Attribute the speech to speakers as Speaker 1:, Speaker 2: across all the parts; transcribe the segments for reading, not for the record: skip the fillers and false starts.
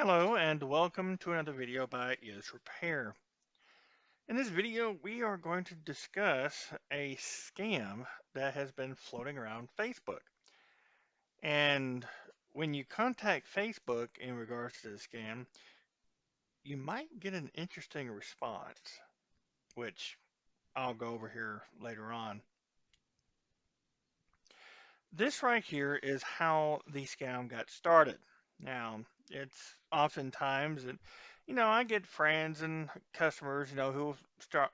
Speaker 1: Hello and welcome to another video by Is Repair. In this video, we are going to discuss a scam that has been floating around Facebook. And when you contact Facebook in regards to the scam, you might get an interesting response, which I'll go over here later on. This right here is how the scam got started. Now, it's oftentimes that, I get friends and customers, who start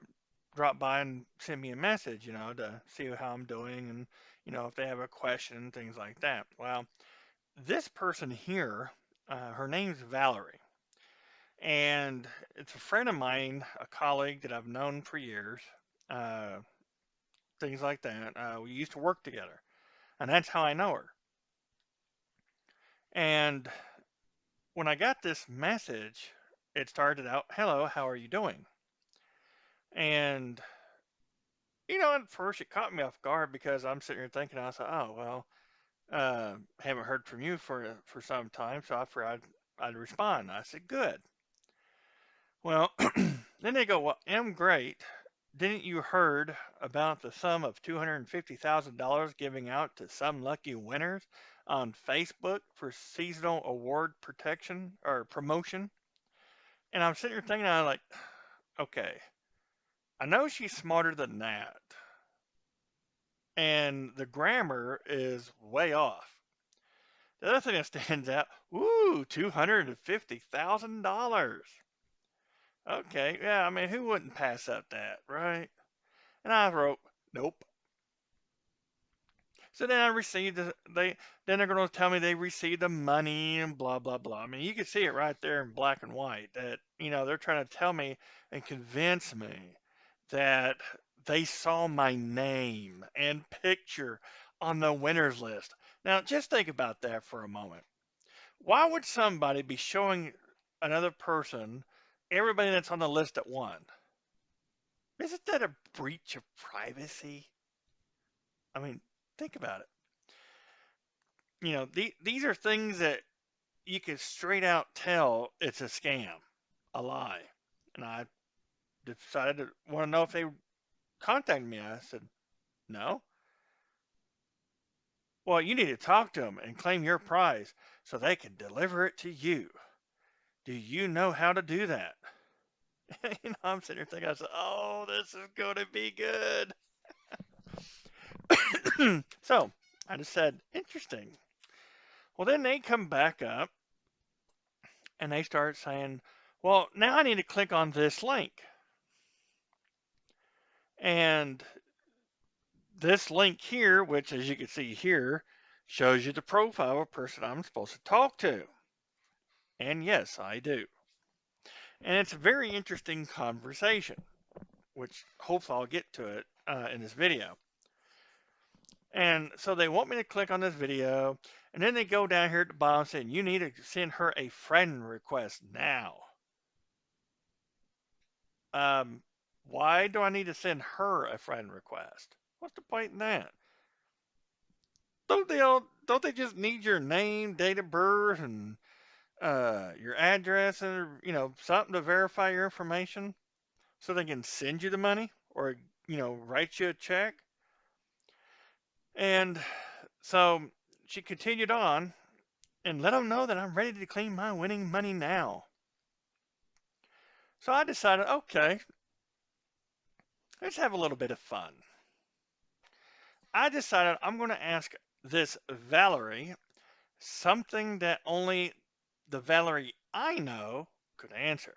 Speaker 1: drop by and send me a message, to see how I'm doing and, if they have a question, things like that. Well, this person here, her name's Valerie, and it's a friend of mine, a colleague that I've known for years, uh, things like that. We used to work together, and that's how I know her. And when I got this message, it started out, "Hello, how are you doing?" And at first it caught me off guard because I'm sitting here thinking, I said, "Oh well, haven't heard from you for some time, so I figured I'd respond." I said, "Good." Well, then they go, "Well, I'm great. Didn't you heard about the sum of $250,000 giving out to some lucky winners on Facebook for seasonal award protection or promotion?" And I'm sitting here thinking, I'm like, okay, I know she's smarter than that, and the grammar is way off. The other thing that stands out, ooh, $250,000. Okay, yeah, I mean, who wouldn't pass up that, right? And I wrote, nope. So then I received then they're going to tell me they received the money and blah blah blah. I mean, you can see it right there in black and white that they're trying to tell me and convince me that they saw my name and picture on the winners list. Now, just think about that for a moment. Why would somebody be showing another person everybody that's on the list at one? Isn't that a breach of privacy? I mean, think about it. These are things that you can straight out tell it's a scam, a lie. And I decided to want to know if they contacted me. I said, no. Well, you need to talk to them and claim your prize so they can deliver it to you. Do you know how to do that? I'm sitting here thinking, I said, oh, this is going to be good. So I just said, interesting. Well, then they come back up and they start saying, well, now I need to click on this link. And this link here, which as you can see here, shows you the profile of a person I'm supposed to talk to. And yes, I do. And it's a very interesting conversation, which hopefully I'll get to it in this video. And so they want me to click on this video, and then they go down here at the bottom saying, you need to send her a friend request now. Um, why do I need to send her a friend request? What's the point in that? Don't they just need your name, date of birth, and your address, and something to verify your information so they can send you the money or write you a check? And so she continued on and let them know that I'm ready to claim my winning money now. So I decided, okay, let's have a little bit of fun. I decided I'm going to ask this Valerie something that only the Valerie I know could answer.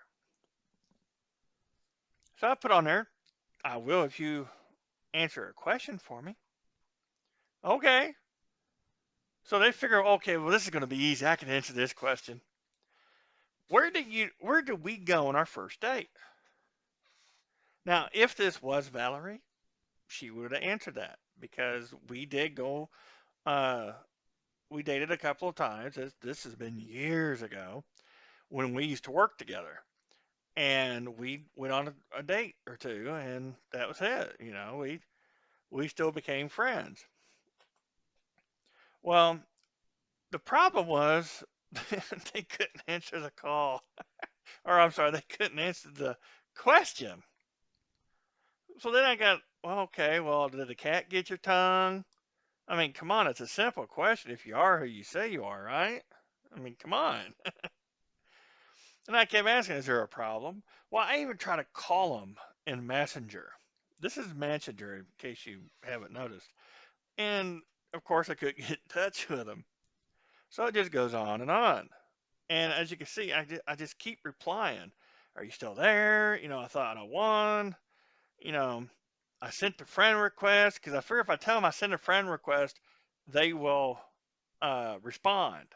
Speaker 1: So I put on there, I will if you answer a question for me. Okay. So they figure, okay, well, this is going to be easy. I can answer this question. Where did we go on our first date? Now, if this was Valerie, she would have answered that because we did go, uh, we dated a couple of times. This has been years ago when we used to work together. And we went on a date or two, and that was it. We still became friends. Well, the problem was they couldn't answer the call. Or I'm sorry, they couldn't answer the question. So then I got, well, okay, well, did the cat get your tongue? I mean, come on, it's a simple question if you are who you say you are, right? I mean, come on. And I kept asking, is there a problem? Well, I even tried to call him in Messenger. This is Messenger, in case you haven't noticed. And of course, I couldn't get in touch with him. So it just goes on and on. And as you can see, I just keep replying. Are you still there? I thought I won. You know, I sent the friend request because I figure if I tell them I sent a friend request, they will respond.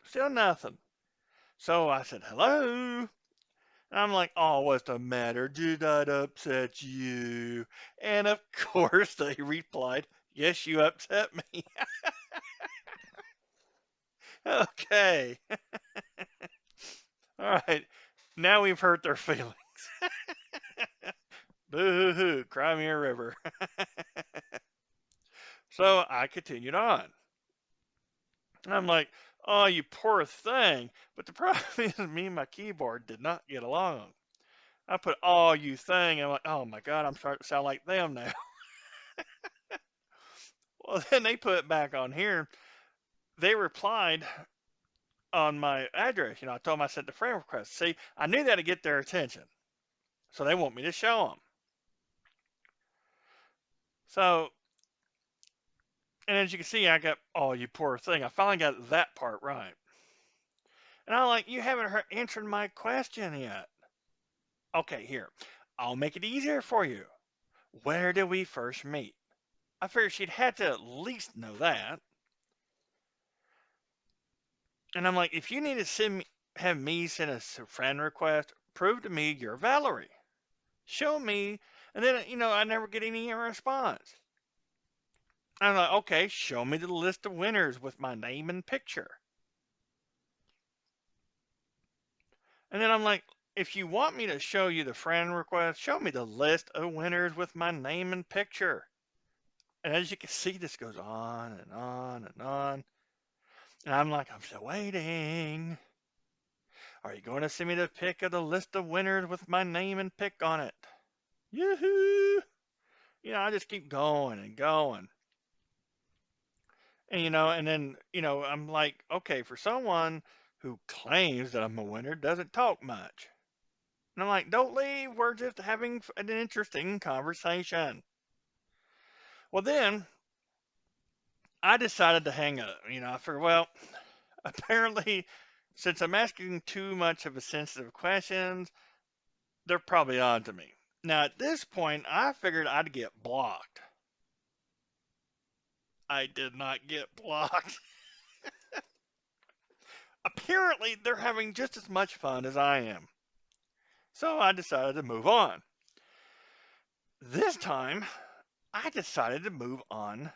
Speaker 1: Still nothing. So I said, hello. And I'm like, oh, what's the matter? Did I upset you? And of course they replied, yes, you upset me. Okay. All right. Now we've hurt their feelings. Boo hoo, cry me a river. So I continued on. And I'm like, oh, you poor thing. But the problem is, me and my keyboard did not get along. I put, oh, you thing. I'm like, oh my God, I'm starting to sound like them now. Well, then they put it back on here. They replied on my address. I told them I sent the friend request. See, I knew that to get their attention. So they want me to show them. So, and as you can see, I got, oh, you poor thing. I finally got that part right. And I'm like, you haven't answered my question yet. Okay, here. I'll make it easier for you. Where did we first meet? I figured she'd had to at least know that. And I'm like, if you need to have me send a friend request, prove to me you're Valerie. Show me. And then, I never get any response. I'm like, okay, show me the list of winners with my name and picture. And then I'm like, if you want me to show you the friend request, show me the list of winners with my name and picture. And as you can see, this goes on and on and on. And I'm like, I'm still waiting. Are you going to send me the pic of the list of winners with my name and pic on it? Yoo-hoo! I just keep going and going. And then, I'm like, okay, for someone who claims that I'm a winner doesn't talk much. And I'm like, don't leave. We're just having an interesting conversation. Well, then I decided to hang up. I figured, well, apparently, since I'm asking too much of a sensitive questions, they're probably on to me. Now, at this point, I figured I'd get blocked. I did not get blocked. Apparently, they're having just as much fun as I am. So I decided to move on. This time, I decided to move on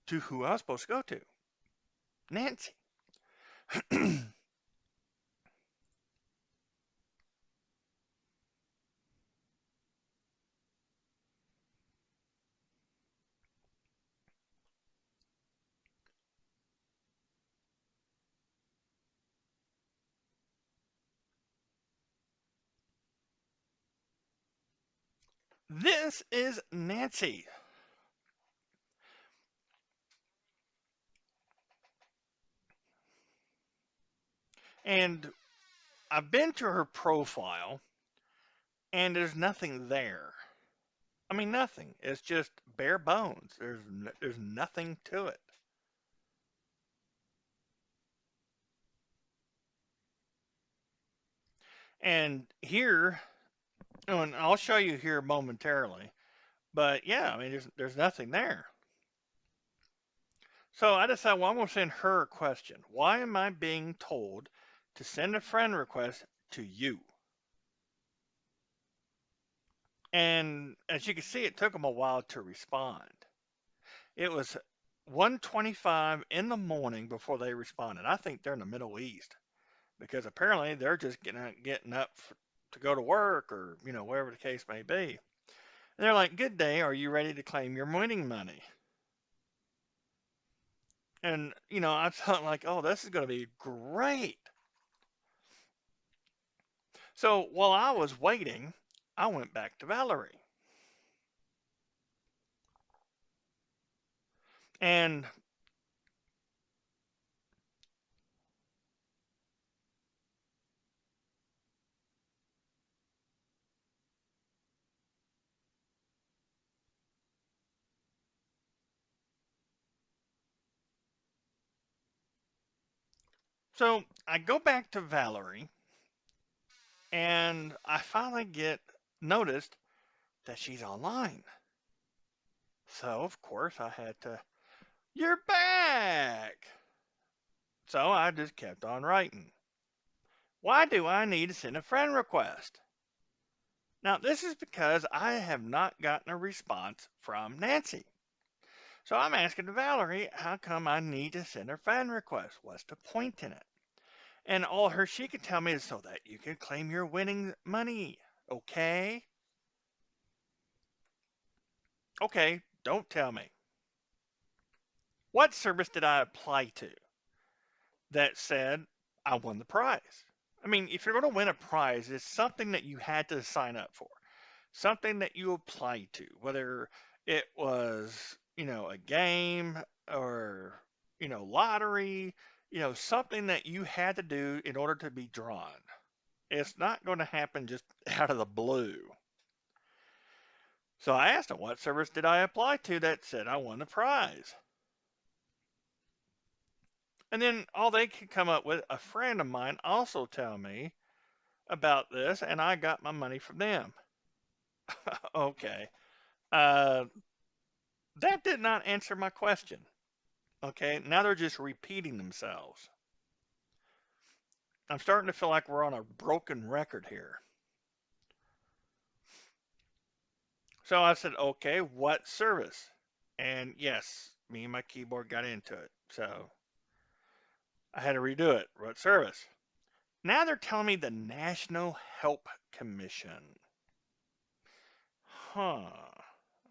Speaker 1: to who I was supposed to go to, Nancy. This is Nancy. And I've been to her profile, and there's nothing there. I mean, nothing. It's just bare bones. There's nothing to it. And here, and I'll show you here momentarily. But yeah, I mean, there's nothing there. So I decided, well, I'm going to send her a question. Why am I being told to send a friend request to you? And as you can see, it took them a while to respond. It was 1:25 in the morning before they responded. I think they're in the Middle East because apparently they're just getting up to go to work or whatever the case may be. And they're like, "Good day. Are you ready to claim your winning money?" And, I felt like, oh, this is going to be great. So while I was waiting, I went back to Valerie. And so I go back to Valerie, and I finally get noticed that she's online. So, of course, I had to, you're back. So I just kept on writing. Why do I need to send a friend request? Now, this is because I have not gotten a response from Nancy. So I'm asking Valerie, how come I need to send a friend request? What's the point in it? And all her she could tell me is so that you can claim your winning money. Okay? Okay, don't tell me. What service did I apply to that said I won the prize? I mean, if you're going to win a prize, it's something that you had to sign up for, something that you applied to, whether it was, a game or, lottery, something that you had to do in order to be drawn. It's not going to happen just out of the blue. So I asked him, what service did I apply to that said I won the prize? And then all they could come up with, a friend of mine also tell me about this, and I got my money from them. Okay. Uh, that did not answer my question. Okay. Now they're just repeating themselves. I'm starting to feel like we're on a broken record here. So I said, okay, what service? And yes, me and my keyboard got into it. So I had to redo it. What service? Now they're telling me the National Help Commission. Huh.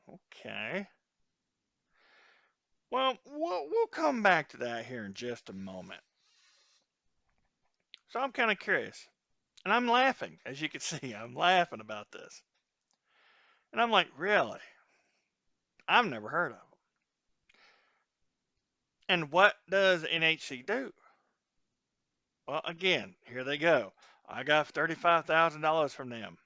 Speaker 1: Okay. Well, we'll come back to that here in just a moment. So I'm kind of curious. And I'm laughing. As you can see, I'm laughing about this. And I'm like, really? I've never heard of them. And what does NHC do? Well, again, here they go. I got $35,000 from them.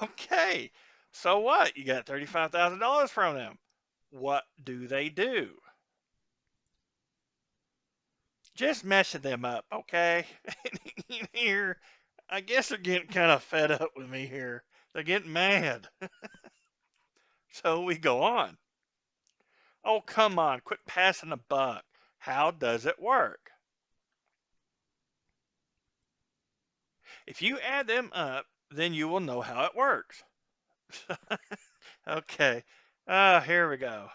Speaker 1: Okay. So what? You got $35,000 from them. What do they do? Just messing them up, okay? Here, I guess they're getting kind of fed up with me here. They're getting mad. So we go on. Oh, come on, quit passing the buck. How does it work? If you add them up, then you will know how it works. Okay. Here we go.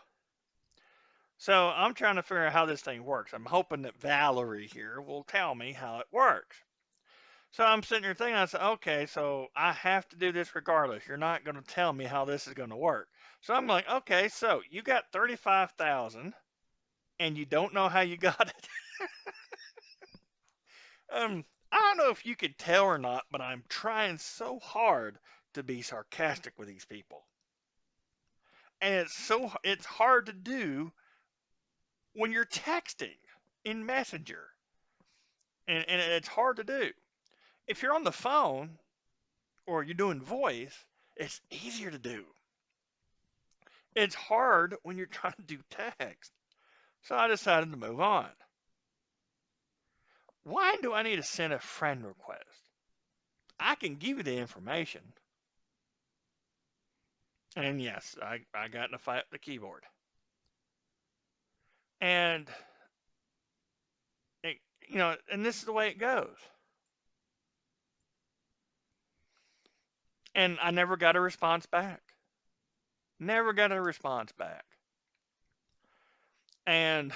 Speaker 1: So I'm trying to figure out how this thing works. I'm hoping that Valerie here will tell me how it works. So I'm sitting here thinking, I said, okay, so I have to do this regardless. You're not going to tell me how this is going to work. So I'm like, okay, so you got 35,000 and you don't know how you got it. I don't know if you could tell or not, but I'm trying so hard to be sarcastic with these people. And it's hard to do when you're texting in Messenger. And it's hard to do. If you're on the phone or you're doing voice, it's easier to do. It's hard when you're trying to do text. So I decided to move on. Why do I need to send a friend request? I can give you the information. And yes, I got in a fight with the keyboard. And, it, and this is the way it goes. And I never got a response back. Never got a response back. And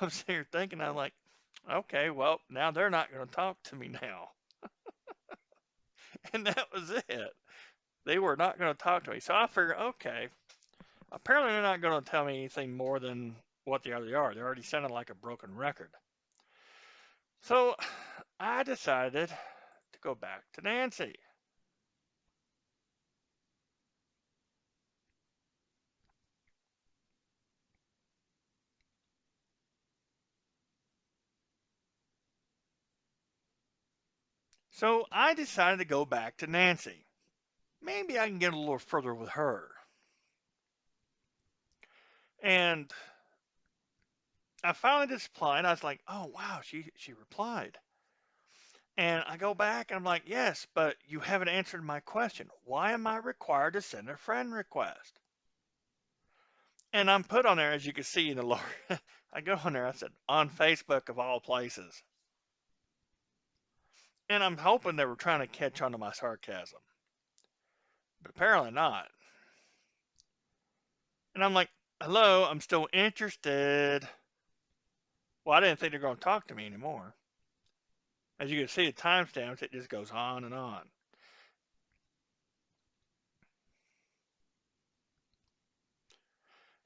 Speaker 1: I'm sitting here thinking, I'm like, okay, well, now they're not going to talk to me now. And that was it. They were not going to talk to me. So I figured, okay, Apparently, they're not going to tell me anything more than what they already are. They already sounded like a broken record. So I decided to go back to Nancy. So I decided to go back to Nancy. Maybe I can get a little further with her. And I finally just replied. I was like, oh, wow, she replied. And I go back and I'm like, yes, but you haven't answered my question. Why am I required to send a friend request? And I'm put on there, as you can see in the lower. I go on there, I said, on Facebook of all places. And I'm hoping they were trying to catch on to my sarcasm. But apparently not. And I'm like, hello, I'm still interested. Well, I didn't think they're going to talk to me anymore. As you can see, the timestamps, it just goes on and on.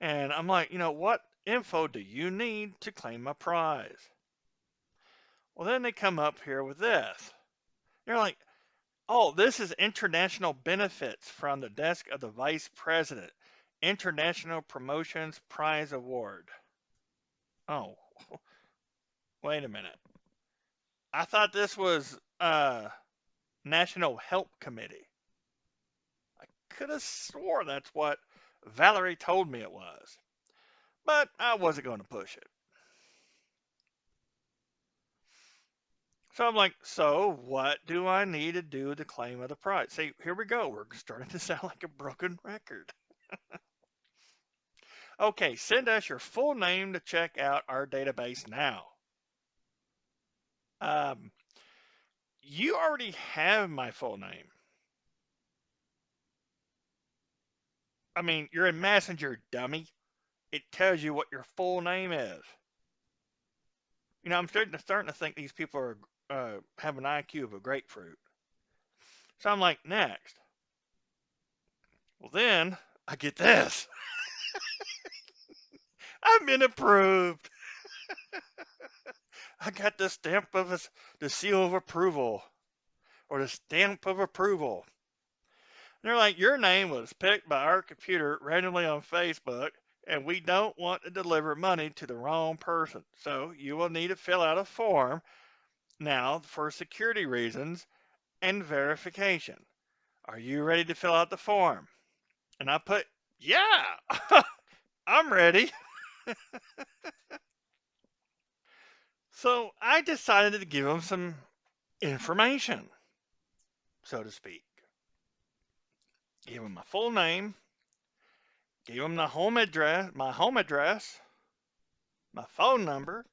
Speaker 1: And I'm like, what info do you need to claim a prize? Well, then they come up here with this. They're like, oh, this is international benefits from the desk of the vice president. International Promotions Prize Award. Oh, wait a minute. I thought this was National Help Committee. I could have swore that's what Valerie told me it was. But I wasn't going to push it. So I'm like, so what do I need to do to claim the prize? See, here we go. We're starting to sound like a broken record. Okay, send us your full name to check out our database now. Um, you already have my full name. I mean, you're in Messenger, dummy. It tells you what your full name is. I'm starting to think these people are have an IQ of a grapefruit. So I'm like, next. Well, then I get this. I've been approved. I got the stamp of the seal of approval, or the stamp of approval. And they're like, your name was picked by our computer randomly on Facebook, and we don't want to deliver money to the wrong person. So you will need to fill out a form now for security reasons and verification. Are you ready to fill out the form? And I put, yeah, I'm ready. So I decided to give them some information, so to speak. Gave them my full name, gave them the home address, my phone number.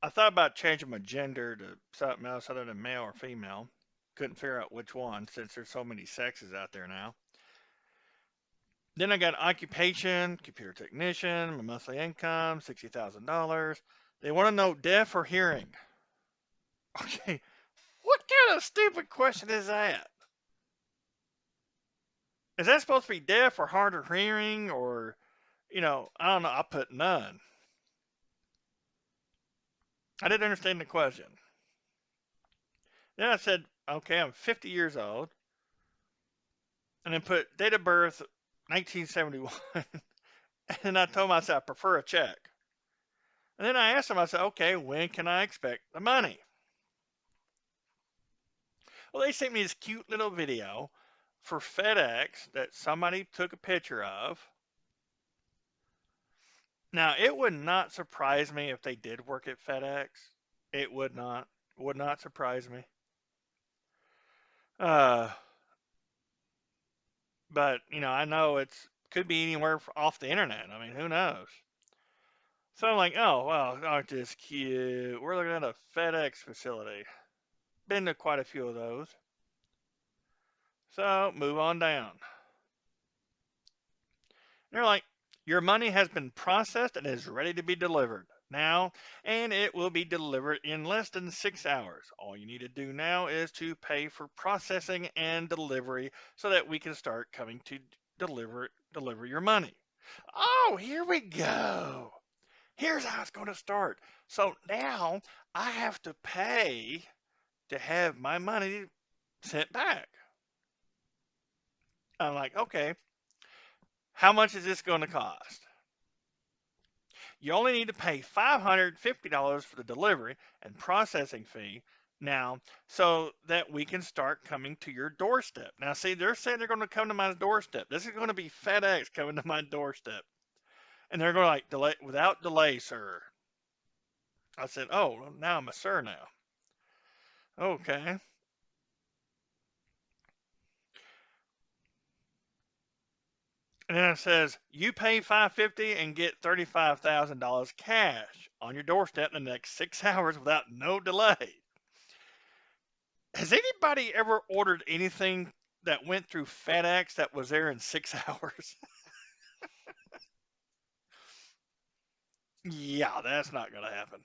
Speaker 1: I thought about changing my gender to something else other than male or female. Couldn't figure out which one since there's so many sexes out there now. Then I got occupation, computer technician, my monthly income, $60,000. They want to know deaf or hearing. Okay, what kind of stupid question is that? Is that supposed to be deaf or hard of hearing or, I don't know. I put none. I didn't understand the question. Then I said, okay, I'm 50 years old. And then put date of birth 1971. And I told myself I prefer a check. And then I asked him, I said, okay, when can I expect the money? Well, they sent me this cute little video for FedEx that somebody took a picture of. Now, it would not surprise me if they did work at FedEx. It would not. Would not surprise me. Uh, but I know it's could be anywhere off the internet. I mean, who knows? So I'm like, oh well, aren't this cute? We're looking at a FedEx facility. Been to quite a few of those. So move on down. They're like, your money has been processed and is ready to be delivered now, and it will be delivered in less than 6 hours. All you need to do now is to pay for processing and delivery so that we can start coming to deliver your money. Oh, here we go. Here's how it's going to start. So now I have to pay to have my money sent back. I'm like, okay, how much is this going to cost? You only need to pay $550 for the delivery and processing fee now so that we can start coming to your doorstep. Now, see, they're saying they're going to come to my doorstep. This is going to be FedEx coming to my doorstep. And they're going to like, delay without delay, sir. I said, oh, well, now I'm a sir now. Okay. And then it says you pay $550 and get $35,000 cash on your doorstep in the next 6 hours without no delay. Has anybody ever ordered anything that went through FedEx that was there in 6 hours? Yeah, that's not going to happen.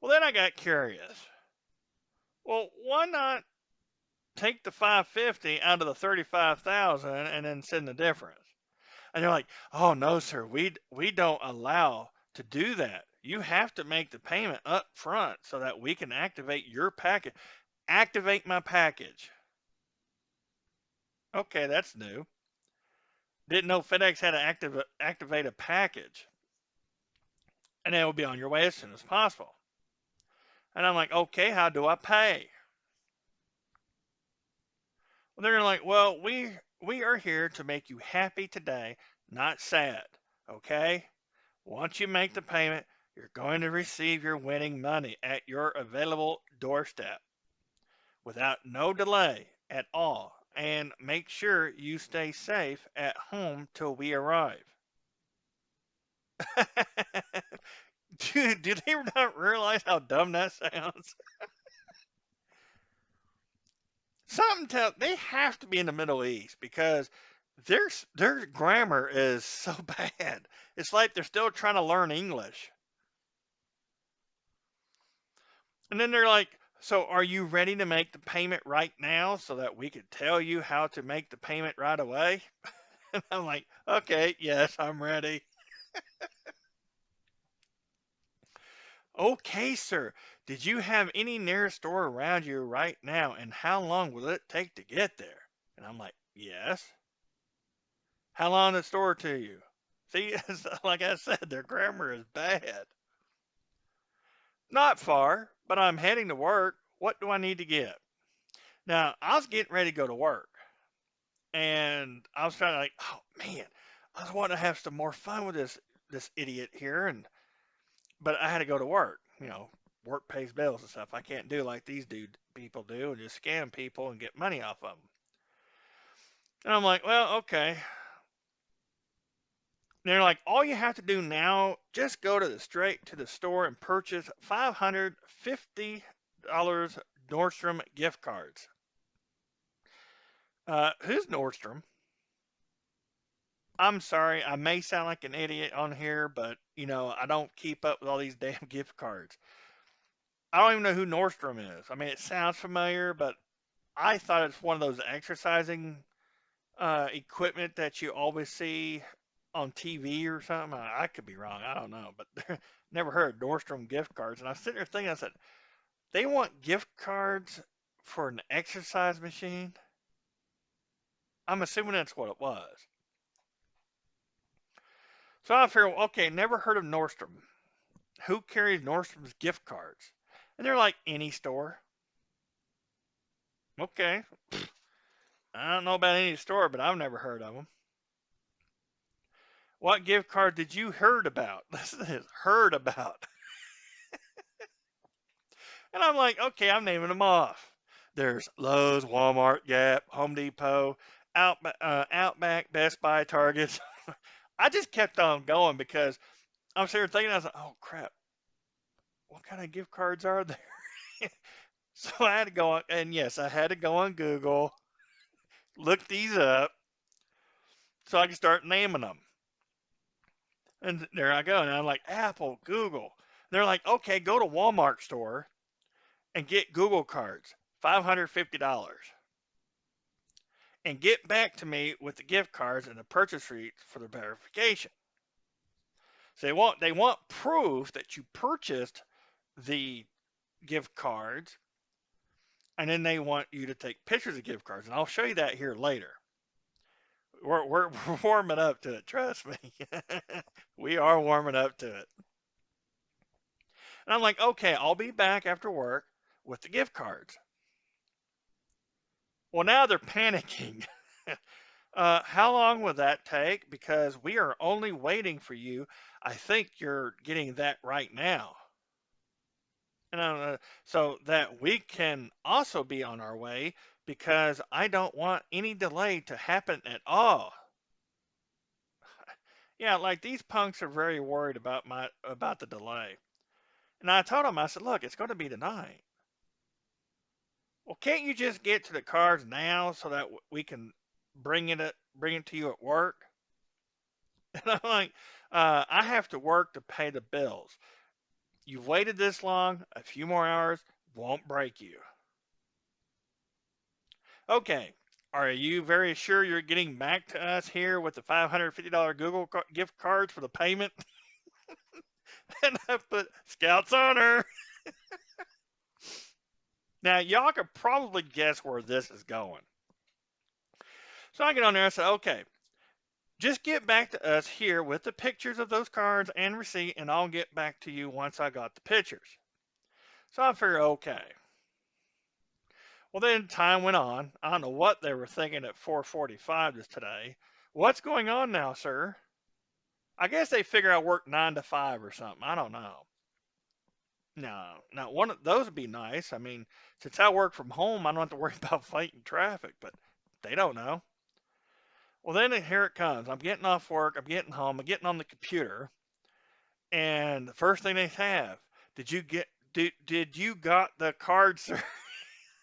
Speaker 1: Well, then I got curious. Well, why not take the 550 out of the 35,000 and then send the difference? And they're like, "Oh no, sir, we don't allow to do that. You have to make the payment up front so that we can activate your package. Activate my package." Okay, that's new. Didn't know FedEx had to activate a package, and it will be on your way as soon as possible. And I'm like, okay, how do I pay? Well, they're like, well, we are here to make you happy today, not sad. Okay? Once you make the payment, you're going to receive your winning money at your available doorstep without no delay at all. And make sure you stay safe at home till we arrive. Do they not realize how dumb that sounds? Something tell they have to be in the Middle East because their grammar is so bad. It's like they're still trying to learn English. And then they're like, "So are you ready to make the payment right now so that we could tell you how to make the payment right away?" And I'm like, "Okay, yes, I'm ready." "Okay, sir. Did you have any nearest store around you right now and how long will it take to get there?" And I'm like, "Yes." "How long the store to you?" See, like I said, their grammar is bad. "Not far, but I'm heading to work. What do I need to get?" Now, I was getting ready to go to work, and I was trying to like, oh man, I was wanting to have some more fun with this idiot here, and but I had to go to work. Work pays bills and stuff. I can't do like these people do and just scam people and get money off of them. And I'm like, well, okay. And they're like, all you have to do now, just go to the straight to the store and purchase $550 Nordstrom gift cards. Who's Nordstrom? I'm sorry, I may sound like an idiot on here, but I don't keep up with all these damn gift cards. I don't even know who Nordstrom is. I mean, it sounds familiar, but I thought it's one of those exercising equipment that you always see on TV or something. I could be wrong. I don't know, but never heard of Nordstrom gift cards. And I was sitting there thinking, I said, they want gift cards for an exercise machine? I'm assuming that's what it was. So I figured, okay, never heard of Nordstrom. Who carries Nordstrom's gift cards? And they're like, any store. Okay. I don't know about any store, but I've never heard of them. What gift card did you heard about? Listen to this, heard about. And I'm like, okay, I'm naming them off. There's Lowe's, Walmart, Gap, Home Depot, Outback, Best Buy, Target. I just kept on going because I'm sitting thinking, I was like, oh crap, what kind of gift cards are there? So I had to go on, and yes, I had to go on Google, look these up, so I could start naming them. And there I go. And I'm like, Apple, Google. They're like, okay, go to Walmart store and get Google cards, $550. and get back to me with the gift cards and the purchase receipts for the verification. So they want proof that you purchased the gift cards, and then they want you to take pictures of gift cards, and I'll show you that here later. We're warming up to it, trust me. We are warming up to it. And I'm like, okay, I'll be back after work with the gift cards. Well, now they're panicking. How long will that take? Because we are only waiting for you. I think you're getting that right now. And so that we can also be on our way because I don't want any delay to happen at all. Yeah, like these punks are very worried about the delay. And I told them, I said, look, it's going to be tonight. Well, can't you just get to the cards now so that we can bring it to you at work? And I'm like, I have to work to pay the bills. You've waited this long, a few more hours won't break you. Okay, are you very sure you're getting back to us here with the $550 Google gift cards for the payment? And I put Scouts Honor. Now, y'all could probably guess where this is going. So I get on there and say, okay, just get back to us here with the pictures of those cards and receipt, and I'll get back to you once I got the pictures. So I figure, okay. Well, then time went on. I don't know what they were thinking at 4:45 this today. What's going on now, sir? I guess they figure I work 9 to 5 or something. I don't know. No, now one of those would be nice. I mean, since I work from home, I don't have to worry about fighting traffic, but they don't know. Well, then here it comes. I'm getting off work. I'm getting home. I'm getting on the computer, and the first thing they have, did you got the card, sir?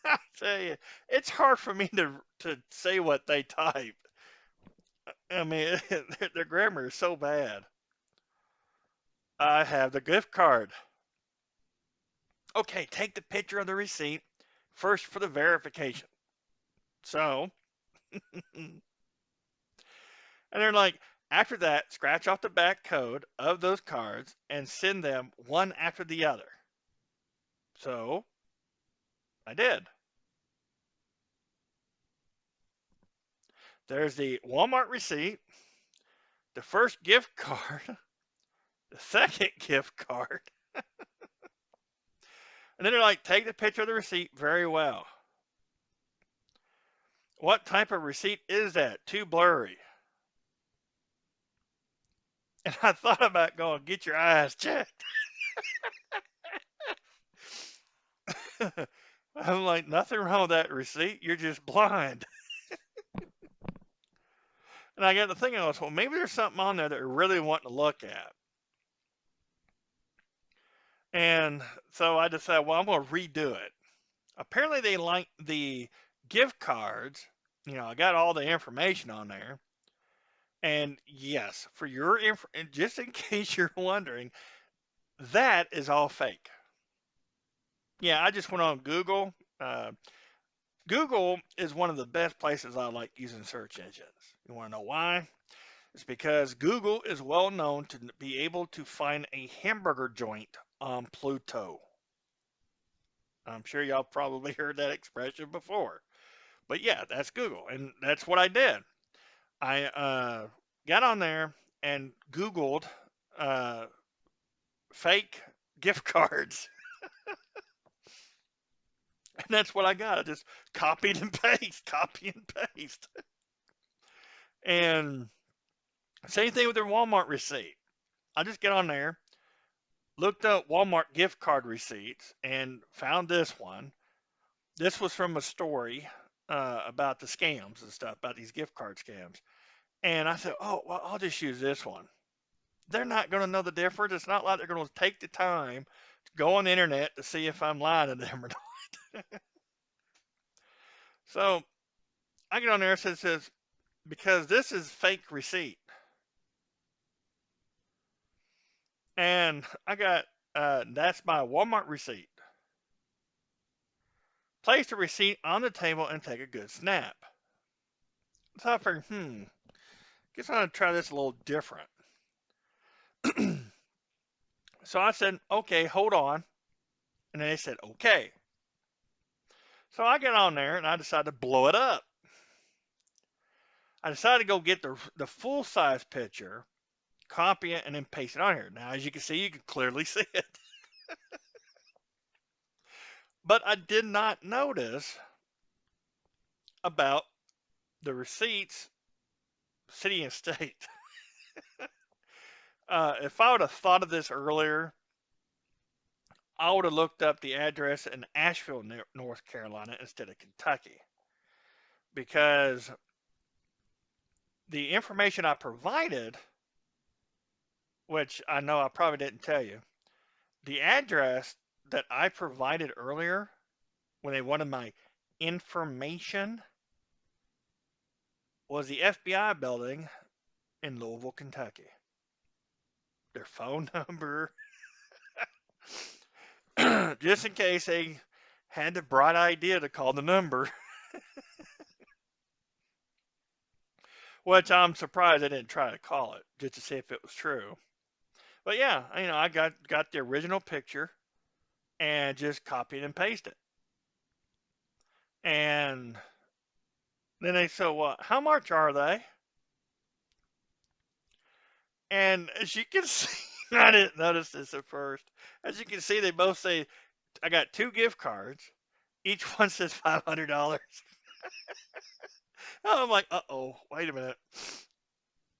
Speaker 1: I tell you, it's hard for me to say what they type. I mean, their grammar is so bad. I have the gift card. Okay, take the picture of the receipt first for the verification. So, and they're like, after that, scratch off the back code of those cards and send them one after the other. So, I did. There's the Walmart receipt, the first gift card, the second gift card. And then they're like, take the picture of the receipt very well. What type of receipt is that? Too blurry. And I thought about going, get your eyes checked. I'm like, nothing wrong with that receipt. You're just blind. And I got to thinking, well, maybe there's something on there that we really want to look at. And so I decided, well, I'm going to redo it. Apparently, they like the gift cards. I got all the information on there. And yes, for your and just in case you're wondering, that is all fake. Yeah, I just went on Google. Google is one of the best places I like using search engines. You want to know why? It's because Google is well known to be able to find a hamburger joint on Pluto. I'm sure y'all probably heard that expression before. But yeah, that's Google. And that's what I did. I got on there and Googled uh, fake gift cards. And that's what I got. I just copied and paste, copy and paste. And same thing with their Walmart receipt. I just get on there, looked up Walmart gift card receipts, and found this one. This was from a story about the scams and stuff, about these gift card scams. And I said, oh, well, I'll just use this one. They're not going to know the difference. It's not like they're going to take the time to go on the internet to see if I'm lying to them or not. So I get on there and it says, because this is fake receipt. And I got, that's my Walmart receipt. Place the receipt on the table and take a good snap. So I figured, guess I'm gonna try this a little different. So I said, okay, hold on. And then they said, okay. So I get on there and I decided to blow it up. I decided to go get the full size picture, copy it, and then paste it on here. Now, as you can see, you can clearly see it. But I did not notice about the receipts, city and state. If I would have thought of this earlier, I would have looked up the address in Asheville, North Carolina instead of Kentucky. Because the information I provided, which I know I probably didn't tell you, the address that I provided earlier when they wanted my information was the FBI building in Louisville, Kentucky. Their phone number, just in case they had the bright idea to call the number, which I'm surprised they didn't try to call it just to see if it was true. But yeah, I got the original picture and just copied and pasted. And then they said, "Well, how much are they?" And as you can see, I didn't notice this at first. As you can see, they both say, I got two gift cards. Each one says $500. I'm like, uh-oh, wait a minute.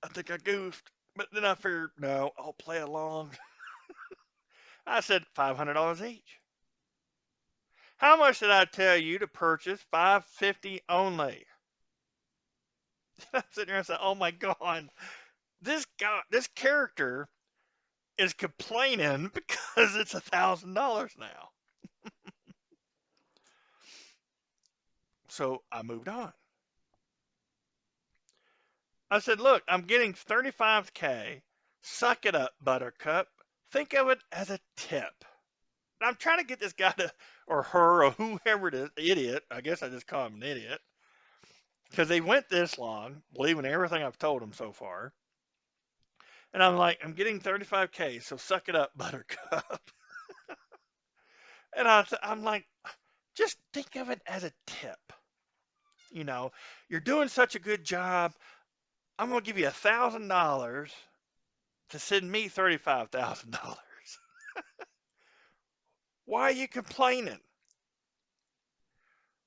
Speaker 1: I think I goofed. But then I figured, no, I'll play along. I said $500 each. How much did I tell you to purchase? $550 only. I'm sitting there and said, oh my God, this character is complaining because it's $1,000 now. So I moved on. I said, look, I'm getting 35K. Suck it up, Buttercup. Think of it as a tip. And I'm trying to get this guy to, or her, or whoever it is, idiot. I guess I just call him an idiot. Because they went this long, believing everything I've told them so far. And I'm like, I'm getting 35K, so suck it up, Buttercup. And I'm like, just think of it as a tip. You know, you're doing such a good job. I'm going to give you $1,000 to send me $35,000. Why are you complaining?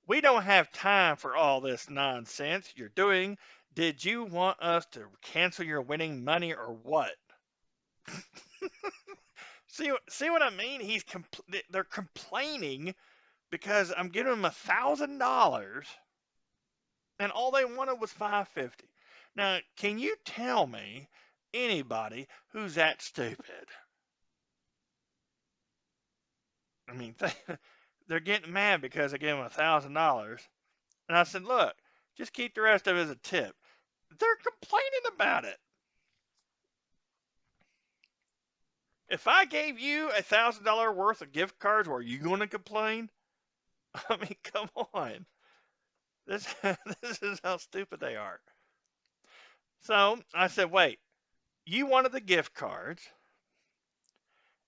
Speaker 1: We don't have time for all this nonsense you're doing. Did you want us to cancel your winning money or what? See what I mean? They're complaining because I'm giving them $1,000 and all they wanted was 550. Now, can you tell me anybody who's that stupid? I mean, they're getting mad because I gave them $1,000. And I said, look, just keep the rest of it as a tip. They're complaining about it. If I gave you $1,000 worth of gift cards, were you going to complain? I mean, come on. This this is how stupid they are. So I said, wait, you wanted the gift cards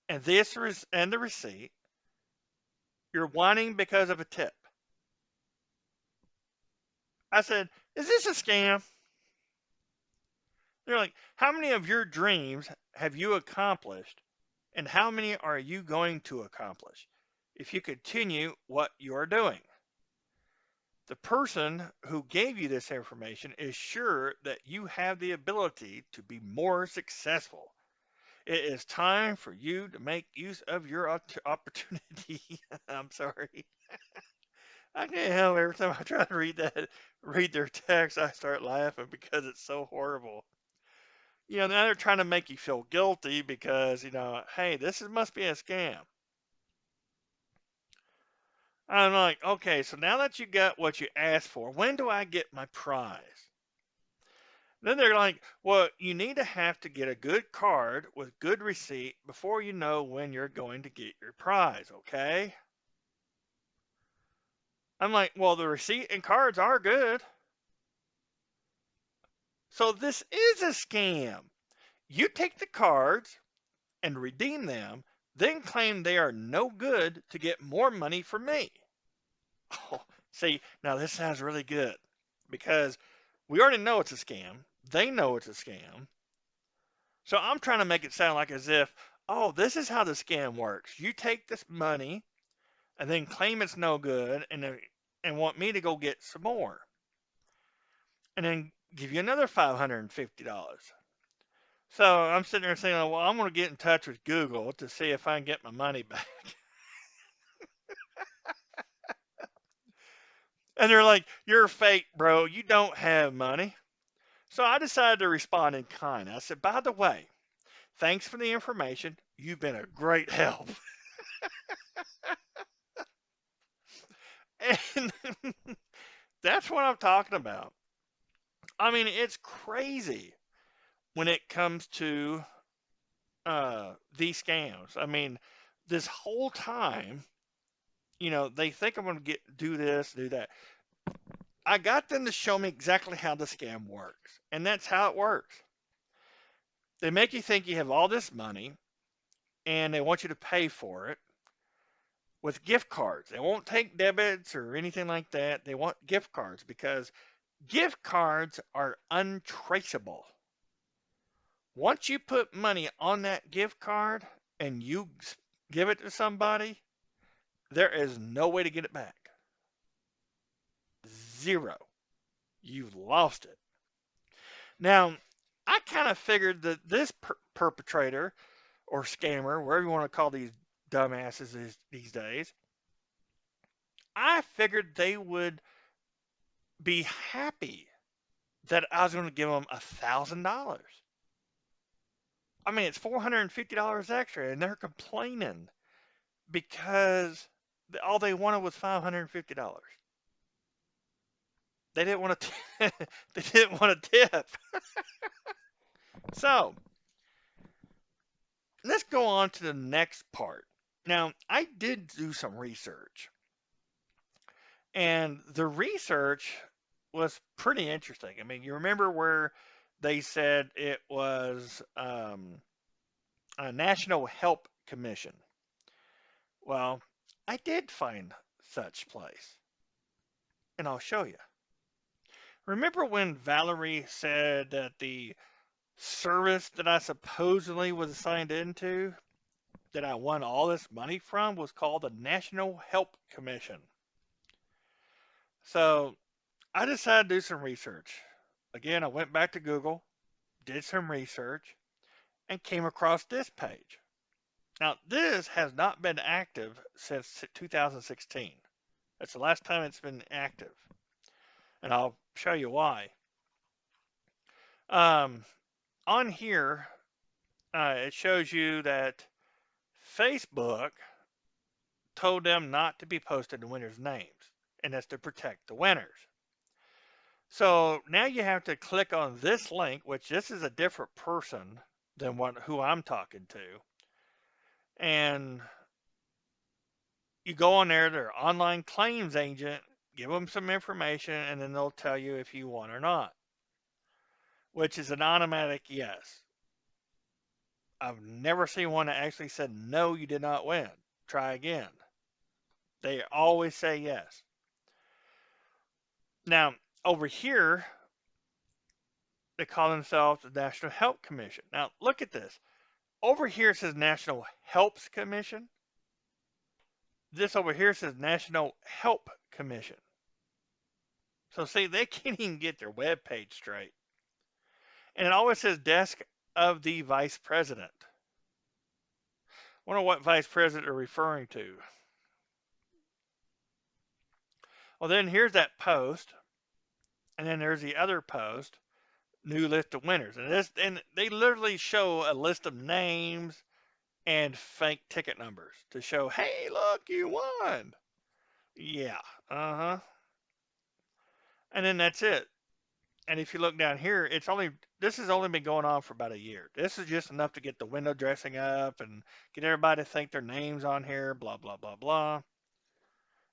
Speaker 1: and and the receipt. You're whining because of a tip. I said, is this a scam? They're like, how many of your dreams have you accomplished, and how many are you going to accomplish if you continue what you are doing? The person who gave you this information is sure that you have the ability to be more successful. It is time for you to make use of your opportunity. I'm sorry. I can't help every time I try to read their text, I start laughing because it's so horrible. Now they're trying to make you feel guilty because, hey, must be a scam. I'm like, okay, so now that you got what you asked for, when do I get my prize? Then they're like, well, you need to have to get a good card with good receipt before you know when you're going to get your prize, okay? I'm like, well, the receipt and cards are good. So this is a scam. You take the cards and redeem them, then claim they are no good to get more money from me. Oh, see, now this sounds really good because we already know it's a scam. They know it's a scam. So I'm trying to make it sound like as if, oh, this is how the scam works. You take this money and then claim it's no good and want me to go get some more and then give you another $550. So I'm sitting there saying, well, I'm going to get in touch with Google to see if I can get my money back. And they're like, you're fake, bro. You don't have money. So I decided to respond in kind. I said, by the way, thanks for the information. You've been a great help. And that's what I'm talking about. I mean, it's crazy when it comes to these scams. I mean, this whole time, they think I'm going to do this, do that. I got them to show me exactly how the scam works, and that's how it works. They make you think you have all this money, and they want you to pay for it with gift cards. They won't take debits or anything like that. They want gift cards because gift cards are untraceable. Once you put money on that gift card and you give it to somebody, there is no way to get it back. Zero. You've lost it. Now, I kind of figured that this perpetrator or scammer, whatever you want to call these dumbasses these days, I figured they would be happy that I was going to give them $1,000. I mean, it's $450 extra, and they're complaining because all they wanted was $550. They didn't want to. They didn't want to tip. So let's go on to the next part. Now, I did do some research, and the research was pretty interesting. I mean, you remember where they said it was a National Help Commission. Well, I did find such place, and I'll show you. Remember when Valerie said that the service that I supposedly was assigned into, that I won all this money from, was called the National Help Commission? So I decided to do some research. Again, I went back to Google, did some research, and came across this page. Now, this has not been active since 2016. That's the last time it's been active. And I'll show you why. On here, it shows you that Facebook told them not to be posted the winners' names, and that's to protect the winners. So now you have to click on this link, which this is a different person than who I'm talking to, and you go on there, their online claims agent, give them some information, and then they'll tell you if you won or not, which is an automatic yes. I've never seen one that actually said, no, you did not win. Try again. They always say yes. Now, over here, they call themselves the National Help Commission. Now, look at this. Over here says National Helps Commission. This over here says National Help Commission. So, see, they can't even get their web page straight. And it always says Desk of the Vice President. I wonder what Vice President they're referring to. Well, then here's that post. And then there's the other post, new list of winners. And they literally show a list of names and fake ticket numbers to show, hey, look, you won. Yeah, and then that's it. And if you look down here, this has only been going on for about a year. This is just enough to get the window dressing up and get everybody to think their names on here, blah blah blah blah,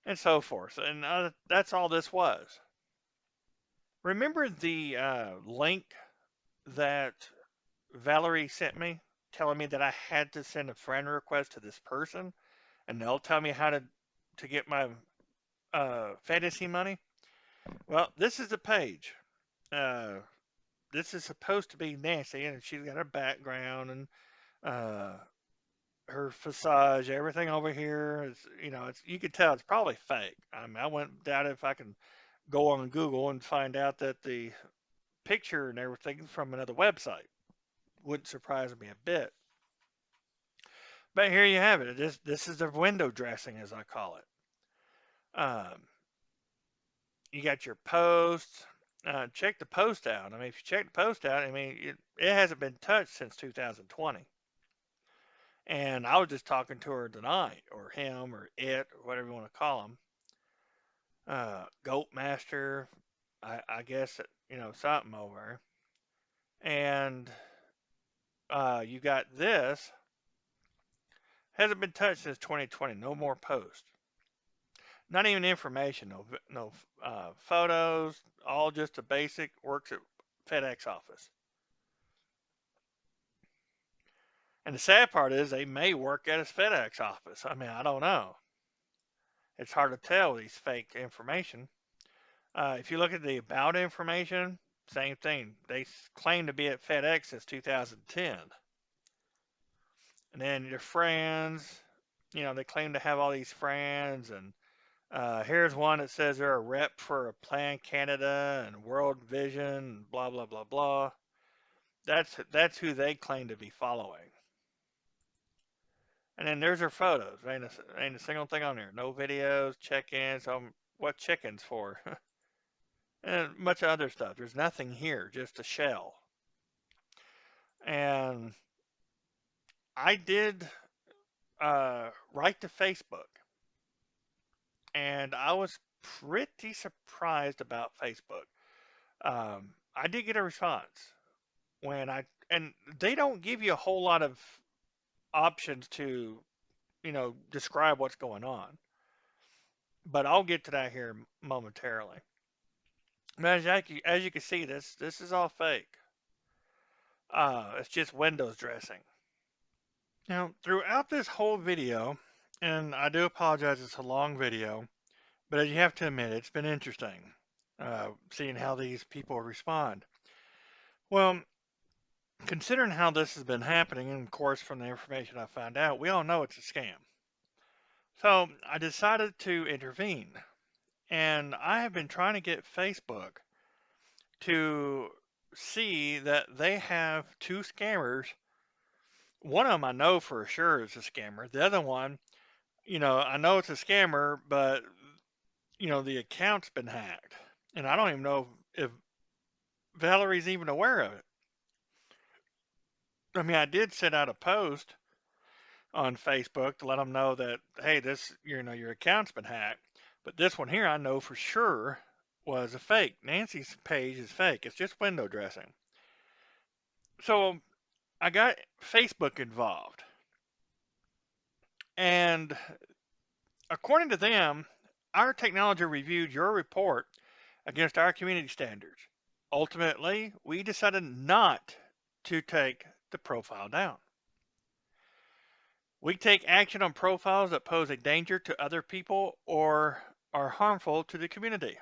Speaker 1: and so forth. And that's all this was. Remember the link that Valerie sent me telling me that I had to send a friend request to this person and they'll tell me how to get my fantasy money. Well, this is the page. Uh, this is supposed to be Nancy, and she's got her background and uh, her facade, everything over here is, it's you can tell it's probably fake. I mean, I wouldn't doubt if I can go on Google and find out that the picture and everything is from another website. Wouldn't surprise me a bit. But here you have it. This is the window dressing, as I call it. Um, you got your posts. Check the post out. I mean, if you check the post out, I mean, it hasn't been touched since 2020. And I was just talking to her tonight, or him, or it, or whatever you want to call him. Goat Master, I guess, something over. And you got this. Hasn't been touched since 2020. No more posts. Not even information. No photos. All just a basic works at FedEx office. And the sad part is they may work at a FedEx office. I mean, I don't know. It's hard to tell these fake information. If you look at the about information, same thing. They claim to be at FedEx since 2010. And then your friends, they claim to have all these friends. And here's one that says they're a rep for Plan Canada and World Vision, blah, blah, blah, blah. That's who they claim to be following. And then there's her photos. Ain't a single thing on there. No videos, check-ins, what chickens for, and much other stuff. There's nothing here, just a shell. And I did write to Facebook, and I was pretty surprised about Facebook. I did get a response and they don't give you a whole lot of options to, describe what's going on. But I'll get to that here momentarily. But as you can see, this is all fake. It's just Windows dressing. Now, throughout this whole video, and I do apologize, it's a long video, but you have to admit it's been interesting seeing how these people respond. Well, considering how this has been happening, and of course from the information I found out, we all know it's a scam. So I decided to intervene, and I have been trying to get Facebook to see that they have two scammers. One of them I know for sure is a scammer. The other one, I know it's a scammer, but the account's been hacked, and I don't even know if Valerie's even aware of it. I mean, I did send out a post on Facebook to let them know that, hey, your account's been hacked. But this one here, I know for sure was a fake. Nancy's page is fake. It's just window dressing. So I got Facebook involved. And according to them, our technology reviewed your report against our community standards. Ultimately, we decided not to take the profile down. We take action on profiles that pose a danger to other people or are harmful to the community.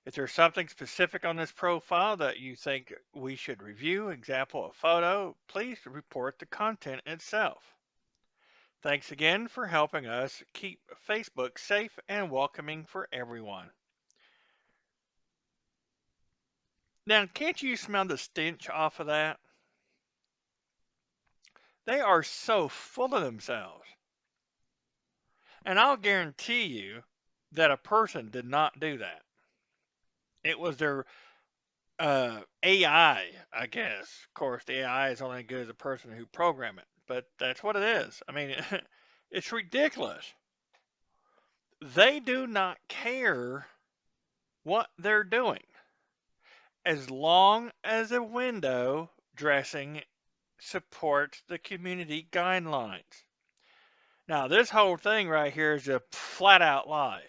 Speaker 1: If there's something specific on this profile that you think we should review, example, a photo, please report the content itself. Thanks again for helping us keep Facebook safe and welcoming for everyone. Now, can't you smell the stench off of that? They are so full of themselves. And I'll guarantee you that a person did not do that. It was their AI, I guess. Of course, the AI is only as good as the person who programmed it, but that's what it is. I mean, it's ridiculous. They do not care what they're doing as long as a window dressing supports the community guidelines. Now, this whole thing right here is a flat out lie.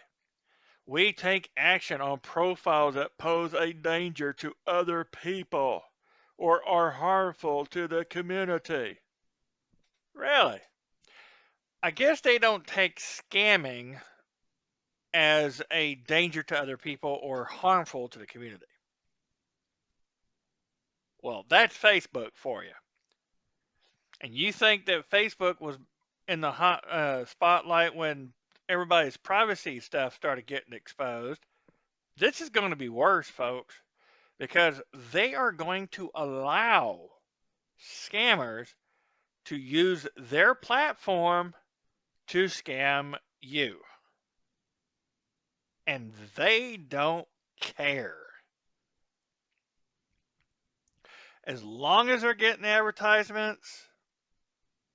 Speaker 1: We take action on profiles that pose a danger to other people or are harmful to the community. Really? I guess they don't take scamming as a danger to other people or harmful to the community. Well, that's Facebook for you. And you think that Facebook was in the hot spotlight when everybody's privacy stuff started getting exposed? This is going to be worse, folks, because they are going to allow scammers to use their platform to scam you. And they don't care. As long as they're getting advertisements,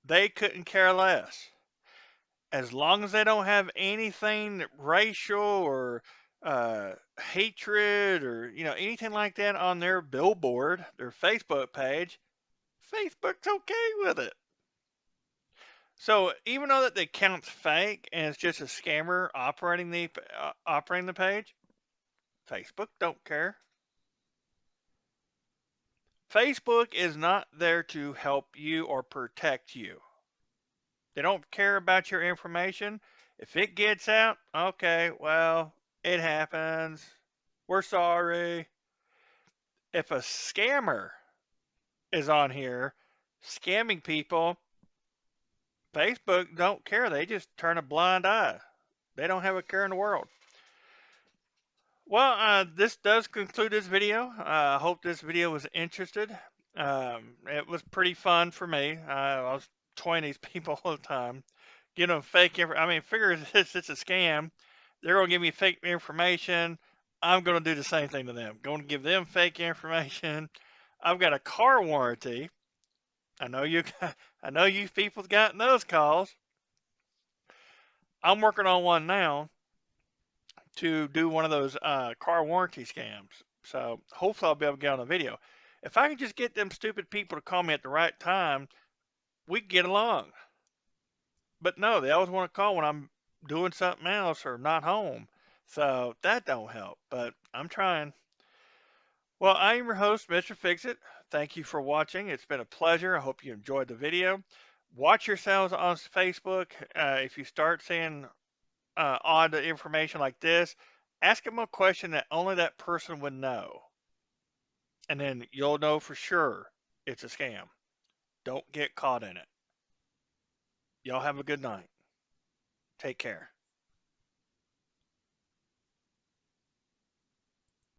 Speaker 1: they couldn't care less. As long as they don't have anything racial or hatred or anything like that on their billboard, their Facebook page, Facebook's okay with it. So even though that the account's fake and it's just a scammer operating the page, Facebook don't care. Facebook is not there to help you or protect you. They don't care about your information. If it gets out, okay, well, it happens. We're sorry. If a scammer is on here scamming people, Facebook don't care. They just turn a blind eye. They don't have a care in the world. Well, this does conclude this video. I hope this video was interested. It was pretty fun for me. I was toying these people all the time, giving them fake information. I mean, figure this it's a scam. They're going to give me fake information. I'm going to do the same thing to them. Going to give them fake information. I've got a car warranty. I know I know you people's gotten those calls. I'm working on one now to do one of those car warranty scams. So hopefully I'll be able to get on the video. If I can just get them stupid people to call me at the right time, we can get along. But no, they always want to call when I'm doing something else or not home. So that don't help. But I'm trying. Well, I am your host, Mr. Fixit. Thank you for watching. It's been a pleasure. I hope you enjoyed the video. Watch yourselves on Facebook. If you start seeing odd information like this, ask them a question that only that person would know. And then you'll know for sure it's a scam. Don't get caught in it. Y'all have a good night. Take care.